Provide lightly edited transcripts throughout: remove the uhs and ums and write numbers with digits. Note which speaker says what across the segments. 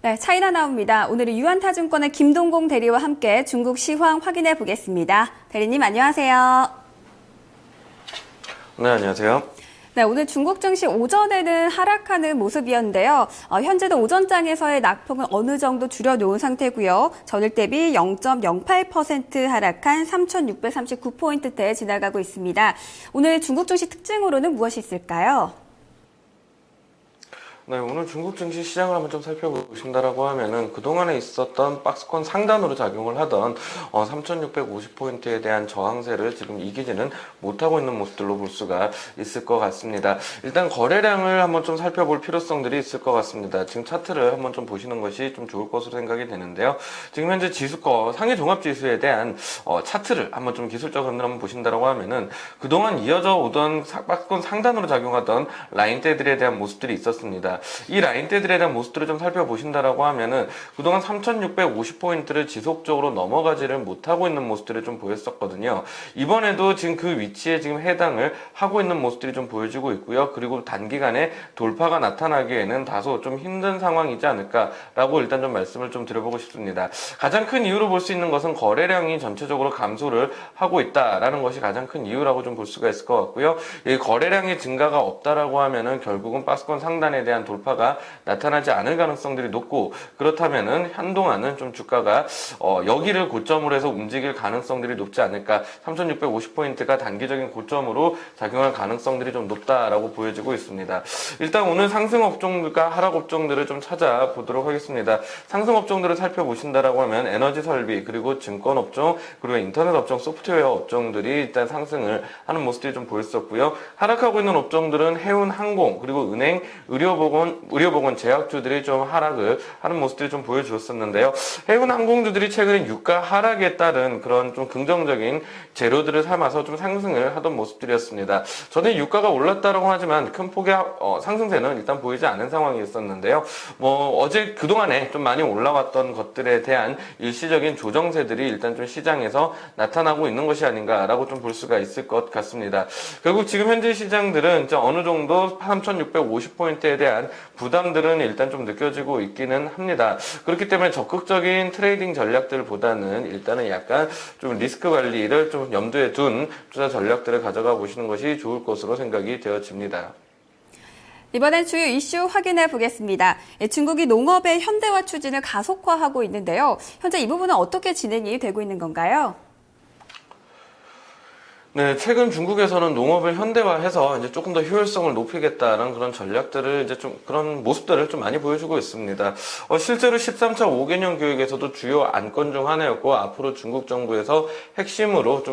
Speaker 1: 네, 차이나 나옵니다. 오늘은 유한타증권의 김동공 대리와 함께 중국 시황 확인해 보겠습니다. 대리님 안녕하세요.
Speaker 2: 네, 안녕하세요.
Speaker 1: 네, 오늘 중국 증시 오전에는 하락하는 모습이었는데요. 현재도 오전장에서의 낙폭은 어느 정도 줄여놓은 상태고요. 전일 대비 0.08% 하락한 3,639포인트대에 지나가고 있습니다. 오늘 중국 증시 특징으로는 무엇이 있을까요?
Speaker 2: 네, 오늘 중국 증시 시장을 한번 좀 살펴보신다라고 하면은 그동안에 있었던 박스권 상단으로 작용을 하던 3,650포인트에 대한 저항세를 지금 이기지는 못하고 있는 모습들로 볼 수가 있을 것 같습니다. 일단 거래량을 한번 좀 살펴볼 필요성들이 있을 것 같습니다. 지금 차트를 한번 좀 보시는 것이 좀 좋을 것으로 생각이 되는데요. 지금 현재 지수거 상해 종합지수에 대한 차트를 한번 좀 기술적 흐름을 한번 보신다라고 하면은 그동안 이어져 오던 박스권 상단으로 작용하던 라인대들에 대한 모습들이 있었습니다. 이 라인대들에 대한 모습들을 좀 살펴보신다라고 하면은 그동안 3,650포인트를 지속적으로 넘어가지를 못하고 있는 모습들을 좀 보였었거든요. 이번에도 지금 그 위치에 지금 해당을 하고 있는 모습들이 좀 보여지고 있고요. 그리고 단기간에 돌파가 나타나기에는 다소 좀 힘든 상황이지 않을까라고 일단 좀 말씀을 좀 드려보고 싶습니다. 가장 큰 이유로 볼 수 있는 것은 거래량이 전체적으로 감소를 하고 있다라는 것이 가장 큰 이유라고 좀 볼 수가 있을 것 같고요. 이 거래량의 증가가 없다라고 하면은 결국은 박스권 상단에 대한 돌파가 나타나지 않을 가능성들이 높고, 그렇다면은 한동안은 좀 주가가 여기를 고점으로 해서 움직일 가능성들이 높지 않을까, 3,650포인트가 단기적인 고점으로 작용할 가능성들이 좀 높다라고 보여지고 있습니다. 일단 오늘 상승 업종과 하락 업종들을 좀 찾아보도록 하겠습니다. 상승 업종들을 살펴보신다라고 하면 에너지 설비, 그리고 증권 업종, 그리고 인터넷 업종, 소프트웨어 업종들이 일단 상승을 하는 모습들이 좀 보였었고요. 하락하고 있는 업종들은 해운, 항공, 그리고 은행, 의료보건 제약주들이 좀 하락을 하는 모습들이 좀 보여주었었는데요. 해운 항공주들이 최근에 유가 하락에 따른 그런 좀 긍정적인 재료들을 삼아서 좀 상승을 하던 모습들이었습니다. 저는 유가가 올랐다라고 하지만 큰 폭의 상승세는 일단 보이지 않은 상황이었었는데요. 어제 그동안에 좀 많이 올라왔던 것들에 대한 일시적인 조정세들이 일단 좀 시장에서 나타나고 있는 것이 아닌가라고 좀 볼 수가 있을 것 같습니다. 결국 지금 현재 시장들은 어느 정도 3,650포인트에 대한 부담들은 일단 좀 느껴지고 있기는 합니다. 그렇기 때문에 적극적인 트레이딩 전략들보다는 일단은 약간 좀 리스크 관리를 좀 염두에 둔 투자 전략들을 가져가 보시는 것이 좋을 것으로 생각이 되어집니다.
Speaker 1: 이번엔 주요 이슈 확인해 보겠습니다. 중국이 농업의 현대화 추진을 가속화하고 있는데요. 현재 이 부분은 어떻게 진행이 되고 있는 건가요?
Speaker 2: 네, 최근 중국에서는 농업을 현대화해서 이제 조금 더 효율성을 높이겠다는 그런 전략들을 이제 좀 그런 모습들을 좀 많이 보여주고 있습니다. 실제로 13차 5개년 교육에서도 주요 안건 중 하나였고, 앞으로 중국 정부에서 핵심으로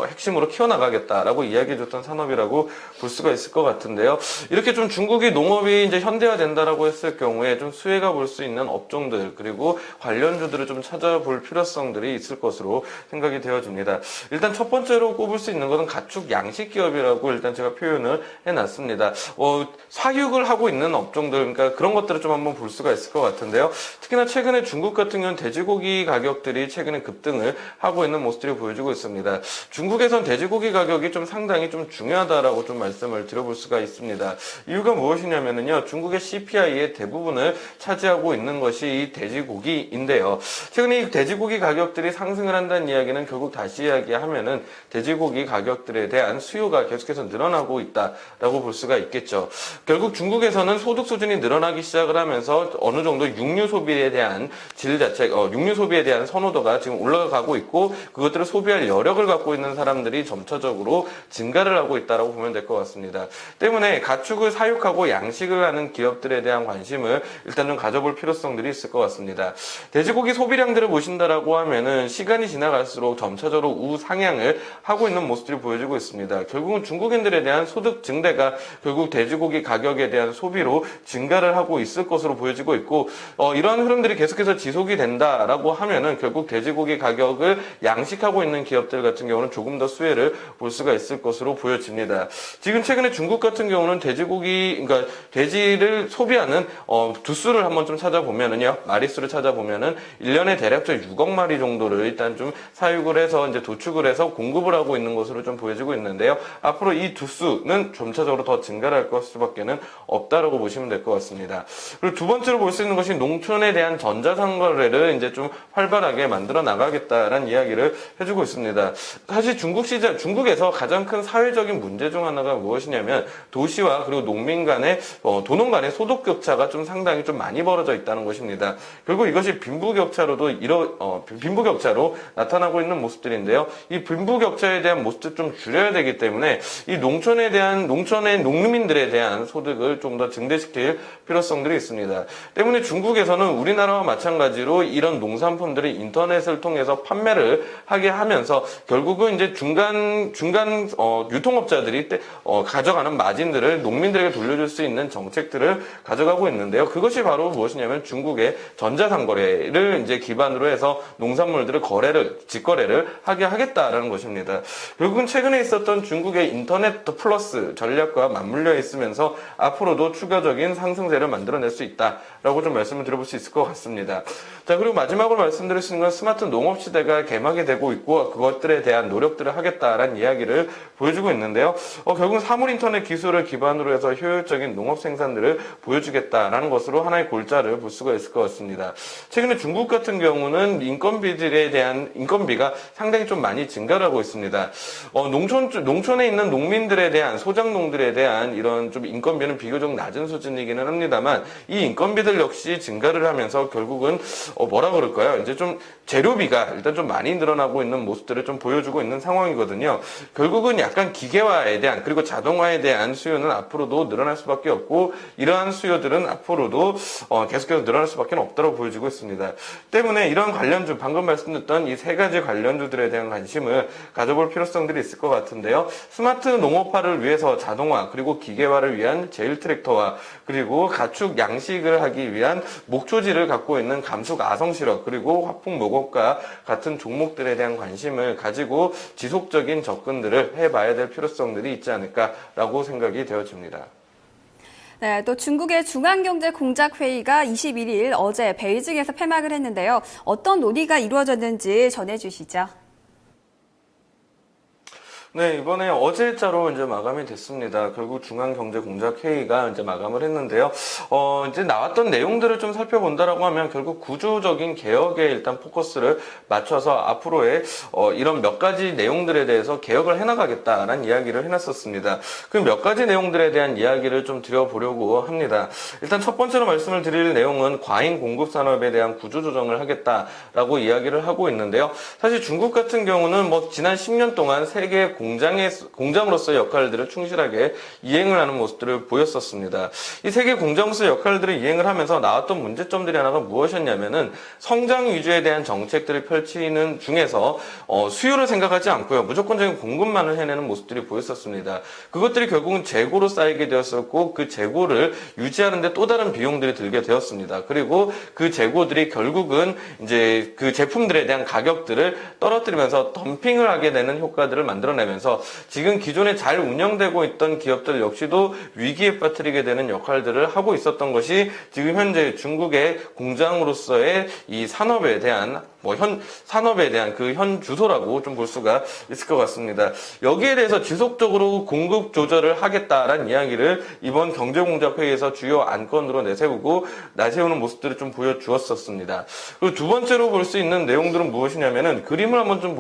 Speaker 2: 핵심으로 키워나가겠다라고 이야기해줬던 산업이라고 볼 수가 있을 것 같은데요. 이렇게 좀 중국이 농업이 이제 현대화된다라고 했을 경우에 좀 수혜가 볼 수 있는 업종들, 그리고 관련주들을 좀 찾아볼 필요성들이 있을 것으로 생각이 되어집니다. 일단 첫 번째로 꼽을 수 있는 것은 가축 양식 기업이라고 일단 제가 표현을 해놨습니다. 사육을 하고 있는 업종들, 그러니까 그런 것들을 좀 한번 볼 수가 있을 것 같은데요. 특히나 최근에 중국 같은 경우는 돼지고기 가격들이 최근에 급등을 하고 있는 모습들이 보여주고 있습니다. 중국에선 돼지고기 가격이 좀 상당히 좀 중요하다라고 좀 말씀을 드려볼 수가 있습니다. 이유가 무엇이냐면요, 중국의 CPI의 대부분을 차지하고 있는 것이 이 돼지고기인데요. 최근에 이 돼지고기 가격들이 상승을 한다는 이야기는 결국 다시 이야기하면은 돼지고기 가격들에 대한 수요가 계속해서 늘어나고 있다라고 볼 수가 있겠죠. 결국 중국에서는 소득 수준이 늘어나기 시작을 하면서 어느 정도 육류 소비에 대한 육류 소비에 대한 선호도가 지금 올라가고 있고, 그것들을 소비할 여력을 갖고 있는 사람들이 점차적으로 증가를 하고 있다라고 보면 될 것 같습니다. 때문에 가축을 사육하고 양식을 하는 기업들에 대한 관심을 일단 좀 가져볼 필요성들이 있을 것 같습니다. 돼지고기 소비량들을 보신다라고 하면은 시간이 지나갈수록 점차적으로 우상향을 하고 있는 모습들이 보여지고 있습니다. 결국은 중국인들에 대한 소득 증대가 결국 돼지고기 가격에 대한 소비로 증가를 하고 있을 것으로 보여지고 있고, 이러한 흐름들이 계속해서 지속이 된다라고 하면은 결국 돼지고기 가격을 양식하고 있는 기업들 같은 경우는 조금 더 수혜를 볼 수가 있을 것으로 보여집니다. 지금 최근에 중국 같은 경우는 그러니까 돼지를 소비하는 두수를 한번 좀 찾아보면은요, 마리수를 찾아보면은 1년에 대략적 6억 마리 정도를 일단 좀 사육을 해서 이제 도축을 해서 공급을 하고 있는 것으로 것으로 좀 보여지고 있는데요. 앞으로 이 두 수는 점차적으로 더 증가를 할 수밖에는 없다라고 보시면 될 것 같습니다. 그리고 두 번째로 볼 수 있는 것이 농촌에 대한 전자상거래를 이제 좀 활발하게 만들어 나가겠다라는 이야기를 해주고 있습니다. 사실 중국에서 가장 큰 사회적인 문제 중 하나가 무엇이냐면 도시와 그리고 농민 간의 도농 간의 소득 격차가 좀 상당히 좀 많이 벌어져 있다는 것입니다. 결국 이것이 빈부격차로 나타나고 있는 모습들인데요. 이 빈부격차에 대한 모습을 좀 줄여야 되기 때문에 이 농촌의 농민들에 대한 소득을 좀 더 증대시킬 필요성들이 있습니다. 때문에 중국에서는 우리나라와 마찬가지로 이런 농산품들을 인터넷을 통해서 판매를 하게 하면서 결국은 이제 중간 유통업자들이 가져가는 마진들을 농민들에게 돌려줄 수 있는 정책들을 가져가고 있는데요. 그것이 바로 무엇이냐면 중국의 전자상거래를 이제 기반으로 해서 농산물들을 직거래를 하게 하겠다라는 것입니다. 결국은 최근에 있었던 중국의 인터넷 플러스 전략과 맞물려 있으면서 앞으로도 추가적인 상승세를 만들어낼 수 있다라고 좀 말씀을 드려볼 수 있을 것 같습니다. 자, 그리고 마지막으로 말씀드릴 수 있는 건 스마트 농업 시대가 개막이 되고 있고 그것들에 대한 노력들을 하겠다라는 이야기를 보여주고 있는데요. 결국 사물 인터넷 기술을 기반으로 해서 효율적인 농업 생산들을 보여주겠다라는 것으로 하나의 골자를 볼 수가 있을 것 같습니다. 최근에 중국 같은 경우는 인건비가 상당히 좀 많이 증가를 하고 있습니다. 농촌에 있는 농민들에 대한 소작농들에 대한 이런 좀 인건비는 비교적 낮은 수준이기는 합니다만 이 인건비들 역시 증가를 하면서 결국은 이제 좀 재료비가 일단 좀 많이 늘어나고 있는 모습들을 좀 보여주고 있는 상황이거든요. 결국은 약간 기계화에 대한 그리고 자동화에 대한 수요는 앞으로도 늘어날 수밖에 없고 이러한 수요들은 앞으로도 계속해서 늘어날 수밖에 없다고 보여지고 있습니다. 때문에 이런 관련주 방금 말씀드렸던 이 세 가지 관련주들에 대한 관심을 가져볼 필요성들이 있을 것 같은데요. 스마트 농업화를 위해서 자동화 그리고 기계화를 위한 제일 트랙터와 그리고 가축 양식을 하기 위한 목초지를 갖고 있는 감축 아성실업 그리고 화풍 목업과 같은 종목들에 대한 관심을 가지고 지속적인 접근들을 해봐야 될 필요성들이 있지 않을까라고 생각이 되어집니다.
Speaker 1: 네, 또 중국의 중앙경제공작회의가 21일 어제 베이징에서 폐막을 했는데요. 어떤 논의가 이루어졌는지 전해주시죠.
Speaker 2: 네, 이번에 어제자로 이제 마감이 됐습니다. 결국 중앙경제공작회의가 이제 마감을 했는데요. 이제 나왔던 내용들을 좀 살펴본다라고 하면 결국 구조적인 개혁에 일단 포커스를 맞춰서 앞으로의 이런 몇 가지 내용들에 대해서 개혁을 해나가겠다라는 이야기를 해놨었습니다. 그 몇 가지 내용들에 대한 이야기를 좀 드려보려고 합니다. 일단 첫 번째로 말씀을 드릴 내용은 과잉 공급 산업에 대한 구조조정을 하겠다라고 이야기를 하고 있는데요. 사실 중국 같은 경우는 지난 10년 동안 세계 공장으로서의 역할들을 충실하게 이행을 하는 모습들을 보였었습니다. 이 세계 공장으로서의 역할들을 이행을 하면서 나왔던 문제점들이 하나가 무엇이었냐면은 성장 위주에 대한 정책들을 펼치는 중에서 수요를 생각하지 않고요. 무조건적인 공급만을 해내는 모습들이 보였었습니다. 그것들이 결국은 재고로 쌓이게 되었었고 그 재고를 유지하는 데 또 다른 비용들이 들게 되었습니다. 그리고 그 재고들이 결국은 이제 그 제품들에 대한 가격들을 떨어뜨리면서 덤핑을 하게 되는 효과들을 만들어내면서 지금 기존에 잘 운영되고 있던 기업들 역시도 위기에 빠뜨리게 되는 역할들을 하고 있었던 것이 지금 현재 중국의 공장으로서의 이 산업에 대한 그 현 주소라고 좀 볼 수가 있을 것 같습니다. 여기에 대해서 지속적으로 공급 조절을 하겠다라는 이야기를 이번 경제공작회의에서 주요 안건으로 내세우는 모습들을 좀 보여주었었습니다. 그리고 두 번째로 볼 수 있는 내용들은 무엇이냐면은 그림을 한번 좀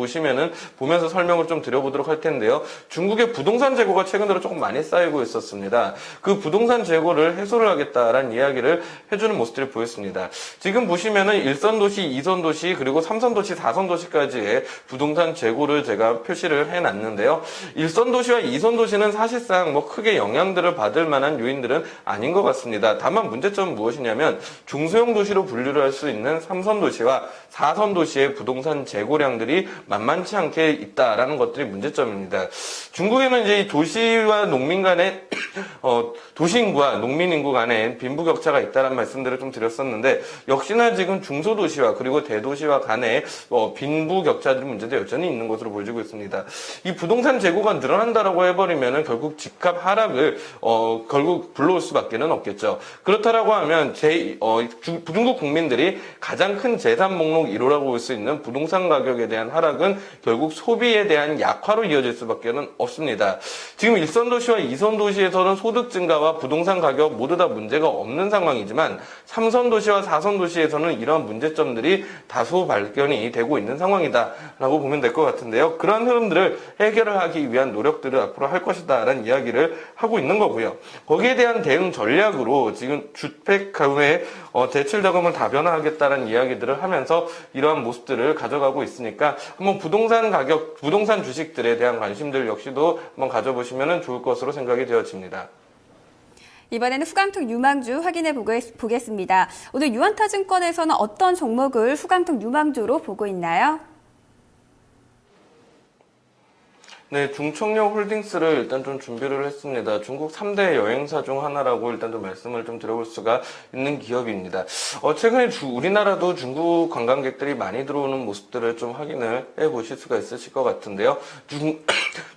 Speaker 2: 보면서 설명을 좀 드려보도록 할 텐데요. 중국의 부동산 재고가 최근 들어 조금 많이 쌓이고 있었습니다. 그 부동산 재고를 해소를 하겠다라는 이야기를 해주는 모습들이 보였습니다. 지금 보시면은 1선 도시, 2선 도시, 그리고 3선 도시, 4선 도시까지의 부동산 재고를 제가 표시를 해놨는데요. 1선 도시와 2선 도시는 사실상 크게 영향들을 받을 만한 요인들은 아닌 것 같습니다. 다만 문제점은 무엇이냐면 중소형 도시로 분류를 할 수 있는 3선 도시와 4선 도시의 부동산 재고량들이 만만치 않게 있다라는 것들이 문제점입니다. 중국에는 이제 이 도시와 농민 간의 도시 인구와 농민 인구 간의 빈부격차가 있다는 말씀들을 좀 드렸었는데 역시나 지금 중소도시와 그리고 대도시와 간의 빈부격차들이 문제도 여전히 있는 것으로 보여지고 있습니다. 이 부동산 재고가 늘어난다라고 해버리면은 결국 집값 하락을 결국 불러올 수밖에는 없겠죠. 그렇다라고 하면 중국 국민들이 가장 큰 재산 목록 1호라고 볼 수 있는 부동산 가격에 대한 하락은 결국 소비에 대한 약화로 이어질 수밖에 없습니다. 지금 1선 도시와 2선 도시에서는 소득 증가와 부동산 가격 모두 다 문제가 없는 상황이지만 3선 도시와 4선 도시에서는 이러한 문제점들이 다소 발견이 되고 있는 상황이다라고 보면 될 것 같은데요. 그러한 흐름들을 해결을 하기 위한 노력들을 앞으로 할 것이다라는 이야기를 하고 있는 거고요. 거기에 대한 대응 전략으로 지금 주택 가구의 대출 자금을 다변화하겠다는 이야기들을 하면서 이러한 모습들을 가져가고 있으니까 한번 부동산 가격, 부동산 주식들에 대한 관심들 역시도 한번 가져보시면 좋을 것으로 생각이 되어집니다.
Speaker 1: 이번에는 후강통 유망주 확인해 보겠습니다. 오늘 유한타증권에서는 어떤 종목을 후강통 유망주로 보고 있나요?
Speaker 2: 네, 중청력 홀딩스를 일단 좀 준비를 했습니다. 중국 3대 여행사 중 하나라고 일단 좀 말씀을 좀 드려볼 수가 있는 기업입니다. 최근에 우리나라도 중국 관광객들이 많이 들어오는 모습들을 좀 확인을 해 보실 수가 있으실 것 같은데요.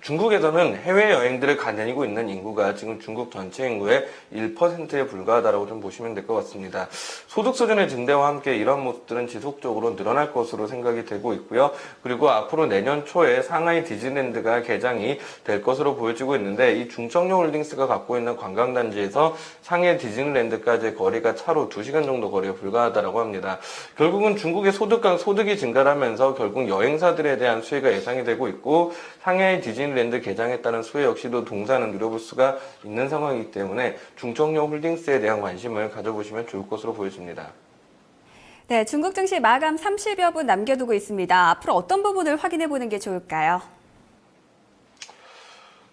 Speaker 2: 중국에서는 해외여행들을 다니고 있는 인구가 지금 중국 전체 인구의 1%에 불과하다라고 좀 보시면 될 것 같습니다. 소득 수준의 증대와 함께 이런 모습들은 지속적으로 늘어날 것으로 생각이 되고 있고요. 그리고 앞으로 내년 초에 상하이 디즈니랜드가 개장이 될 것으로 보여지고 있는데 이 중청력 홀딩스가 갖고 있는 관광단지에서 상해 디즈니랜드까지의 거리가 차로 2시간 정도 거리가 불과하다라고 합니다. 결국은 중국의 소득이 증가를 하면서 결국 여행사들에 대한 수혜가 예상이 되고 있고 상해 디즈니랜드 개장에 따른 수혜 역시도 동산을 누려볼 수가 있는 상황이기 때문에 중청력 홀딩스에 대한 관심을 가져보시면 좋을 것으로 보여집니다.
Speaker 1: 네, 중국 증시 마감 30여 분 남겨두고 있습니다. 앞으로 어떤 부분을 확인해 보는 게 좋을까요?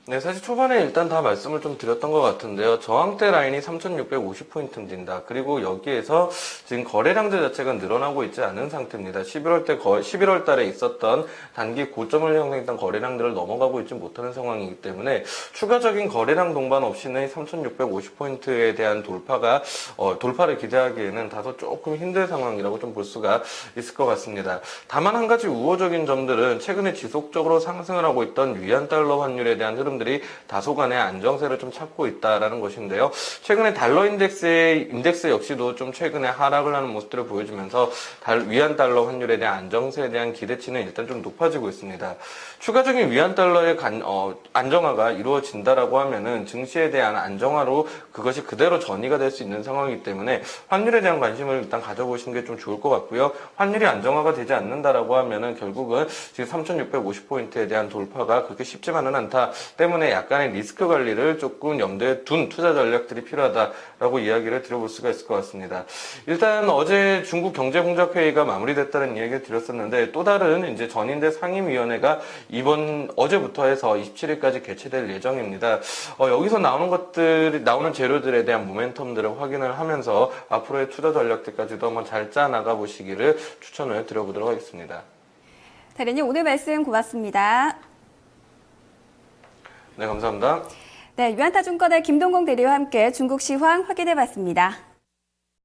Speaker 2: 네, 사실 초반에 일단 다 말씀을 좀 드렸던 것 같은데요. 저항대 라인이 3,650포인트입니다. 그리고 여기에서 지금 거래량들 자체가 늘어나고 있지 않은 상태입니다. 11월 달에 있었던 단기 고점을 형성했던 거래량들을 넘어가고 있지 못하는 상황이기 때문에 추가적인 거래량 동반 없이는 3,650포인트에 대한 돌파를 기대하기에는 다소 조금 힘든 상황이라고 좀 볼 수가 있을 것 같습니다. 다만 한 가지 우호적인 점들은 최근에 지속적으로 상승을 하고 있던 위안 달러 환율에 대한 흐름 들이 다소간의 안정세를 좀 찾고 있다라는 것인데요. 최근에 달러 인덱스 역시도 좀 최근에 하락을 하는 모습들을 보여주면서 위안 달러 환율에 대한 안정세에 대한 기대치는 일단 좀 높아지고 있습니다. 추가적인 위안 달러의 안정화가 이루어진다라고 하면은 증시에 대한 안정화로 그것이 그대로 전이가 될 수 있는 상황이기 때문에 환율에 대한 관심을 일단 가져보시는 게 좀 좋을 것 같고요. 환율이 안정화가 되지 않는다라고 하면은 결국은 지금 3,650포인트에 대한 돌파가 그렇게 쉽지만은 않다. 때문에 약간의 리스크 관리를 조금 염두에 둔 투자 전략들이 필요하다라고 이야기를 드려볼 수가 있을 것 같습니다. 일단 어제 중국 경제공작회의가 마무리됐다는 이야기를 드렸었는데 또 다른 이제 전인대 상임위원회가 어제부터 해서 27일까지 개최될 예정입니다. 여기서 나오는 재료들에 대한 모멘텀들을 확인을 하면서 앞으로의 투자 전략들까지도 한번 잘 짜나가 보시기를 추천을 드려보도록 하겠습니다.
Speaker 1: 대리님 오늘 말씀 고맙습니다.
Speaker 2: 네, 감사합니다.
Speaker 1: 네, 유한타증권의 김동공 대리와 함께 중국 시황 확인해 봤습니다.